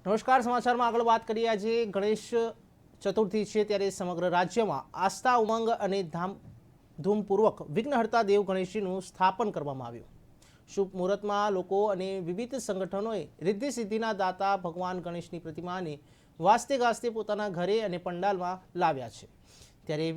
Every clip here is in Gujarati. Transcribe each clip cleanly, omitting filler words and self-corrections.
નમસ્કાર, સમાચારમાં આગળ વાત કરીએ। આજે ગણેશ ચતુર્થી છે, ત્યારે સમગ્ર રાજ્યમાં આસ્થા, ઉમંગ અને ધામધૂમપૂર્વક વિઘ્નહર્તા દેવ ગણેશજીનું સ્થાપન કરવામાં આવ્યું। શુભ મુહૂર્તમાં લોકો અને વિવિધ સંગઠનોએ રિદ્ધિ સિદ્ધિના દાતા ભગવાન ગણેશની પ્રતિમાને વાસ્તે ગાસ્તે પોતાના ઘરે અને પંડાલમાં લાવ્યા છે, ત્યારે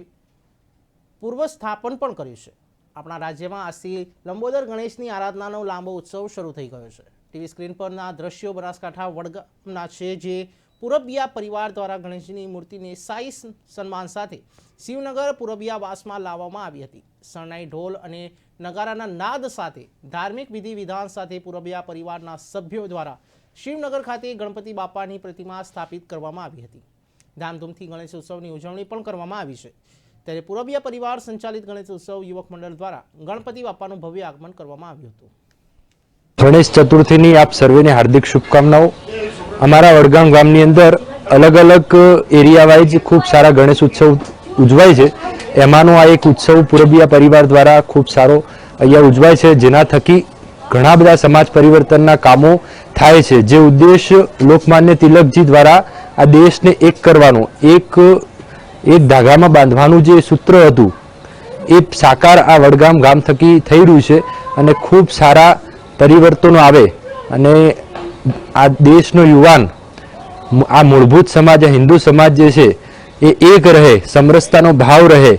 પૂર્વ સ્થાપન પણ કર્યું છે। આપણા રાજ્યમાં આજથી લંબોદર ગણેશની આરાધનાનો લાંબો ઉત્સવ શરૂ થઈ ગયો છે। ટીવી સ્ક્રીન પરના દ્રશ્યો બનાસકાંઠા વડગામના છે, જે પુરબિયા પરિવાર દ્વારા ગણેશજીની મૂર્તિને સાઈ સન્માન સાથે શિવનગર પુરબિયાવાસમાં લાવવામાં આવી હતી। શરણાઈ, ઢોલ અને નગારાના નાદ સાથે ધાર્મિક વિધિ વિધાન સાથે પુરબિયા પરિવારના સભ્યો દ્વારા શિવનગર ખાતે ગણપતિ બાપાની પ્રતિમા સ્થાપિત કરવામાં આવી હતી। ધામધૂમથી ગણેશ ઉત્સવની ઉજવણી પણ કરવામાં આવી છે, ત્યારે પુરબિયા પરિવાર સંચાલિત ગણેશ ઉત્સવ યુવક મંડળ દ્વારા ગણપતિ બાપાનું ભવ્ય આગમન કરવામાં આવ્યું હતું। गणेश चतुर्थी आप सर्वे ने हार्दिक शुभकामनाओं। अमरा वडगाम गामनी अंदर अलग अलग एरिया वाइज खूब सारा गणेश उत्सव उजवाय छे। एमानो आ एक उत्सव पुरबिया परिवार द्वारा खूब सारो अहींया उजवाय छे, जेना थकी घणा बधा समाज परिवर्तनना कामो थाय छे। जे उद्देश्य लोकमान्य तिलकजी द्वारा आ देशने एक करवानो, एक धागामां बांधवानुं जे सूत्र हतुं ए साकार आ वडगाम गाम थकी थई रह्युं छे अने खूब सारा परिवर्तनों आवे अने आ देशनो युवान आ मूलभूत समाज हिंदू समाज जे छे ए एक रहे, समरसतानो भाव रहे,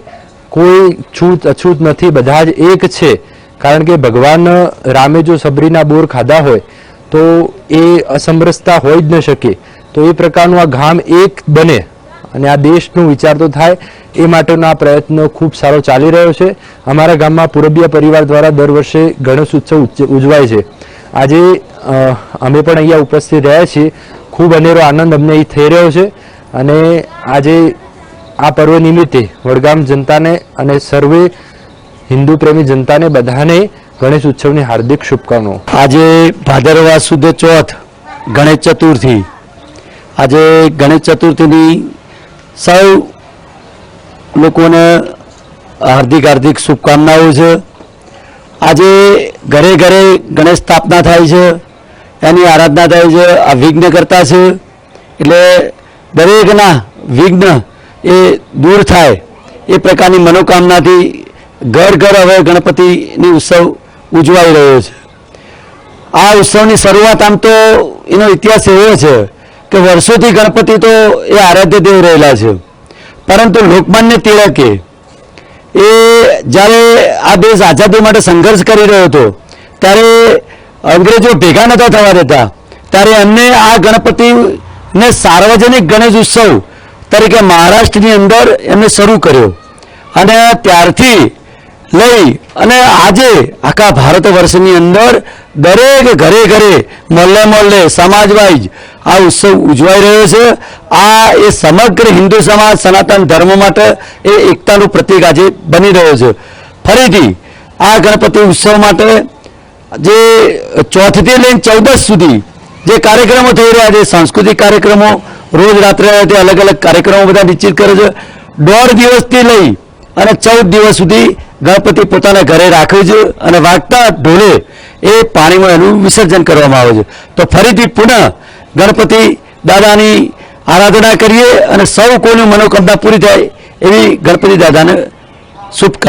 कोई छूत अछूत नहीं, बधा ज एक छे। कारण के भगवान रामे जो सबरीना बोर खाधा होय तो ए असमरसता होई ज न शके। तो ए प्रकारनो आ गाम एक बने અને આ દેશનો વિચાર તો થાય એ માટેનો આ પ્રયત્ન ખૂબ સારો ચાલી રહ્યો છે। અમારા ગામમાં પુરબિયા પરિવાર દ્વારા દર વર્ષે ગણેશ ઉત્સવ ઉજવાય છે। આજે અમે પણ અહીંયા ઉપસ્થિત રહ્યા છીએ। ખૂબ અનેરો આનંદ અમને અહીં થઈ રહ્યો છે અને આજે આ પર્વ નિમિત્તે વડગામ જનતાને અને સર્વે હિન્દુ પ્રેમી જનતાને બધાને ગણેશ ઉત્સવની હાર્દિક શુભકામનાઓ। આજે ભાદરવા સુદ ચોથ ગણેશ ચતુર્થી। આજે ગણેશ ચતુર્થીની સૌ લોકોને હાર્દિક હાર્દિક શુભકામનાઓ છે। આજે ઘરે ઘરે ગણેશ સ્થાપના થાય છે, એની આરાધના થાય છે। આ વિઘ્ન કરતા છે એટલે દરેકના વિઘ્ન એ દૂર થાય એ પ્રકારની મનોકામનાથી ઘર ઘર હવે ગણપતિની ઉત્સવ ઉજવાઈ રહ્યો છે। આ ઉત્સવની શરૂઆત આમ તો એનો ઇતિહાસ એવો છે કે વર્ષોથી ગણપતિ તો એ આરાધ્ય દેવ રહેલા છે, પરંતુ લોકમાન્ય તિલકે એ જ્યારે આ દેશ આઝાદી માટે સંઘર્ષ કરી રહ્યો હતો ત્યારે અંગ્રેજો ભેગા નહોતા થવા દેતા, ત્યારે એમને આ ગણપતિને સાર્વજનિક ગણેશ ઉત્સવ તરીકે મહારાષ્ટ્રની અંદર એમને શરૂ કર્યો અને ત્યારથી લઈ અને આજે આખા ભારત વર્ષની અંદર દરેક ઘરે ઘરે મોહલ્લે મોહલ્લે સમાજ વાઇઝ આ ઉત્સવ ઉજવાઈ રહ્યો છે। આ એ સમગ્ર હિન્દુ સમાજ સનાતન ધર્મ માટે એ એકતાનું પ્રતીક આજે બની રહ્યો છે। ફરીથી આ ગણપતિ ઉત્સવ માટે જે ચોથથી લઈને 14 સુધી જે કાર્યક્રમો થઈ રહ્યા છે, સાંસ્કૃતિક કાર્યક્રમો રોજ રાત્રે તે અલગ અલગ કાર્યક્રમો બધા નિશ્ચિત કરે છે। 1.5 દિવસથી લઈ અને 14 દિવસ સુધી ગણપતિ પોતાના ઘરે રાખે છે અને વાગતા ઢોલે એ પાણીમાં એનું વિસર્જન કરવામાં આવે છે। તો ફરીથી પુનઃ ગણપતિ દાદાની આરાધના કરીએ અને સૌ કોઈની મનોકામના પૂરી થાય એવી ગણપતિ દાદાને શુભકામના।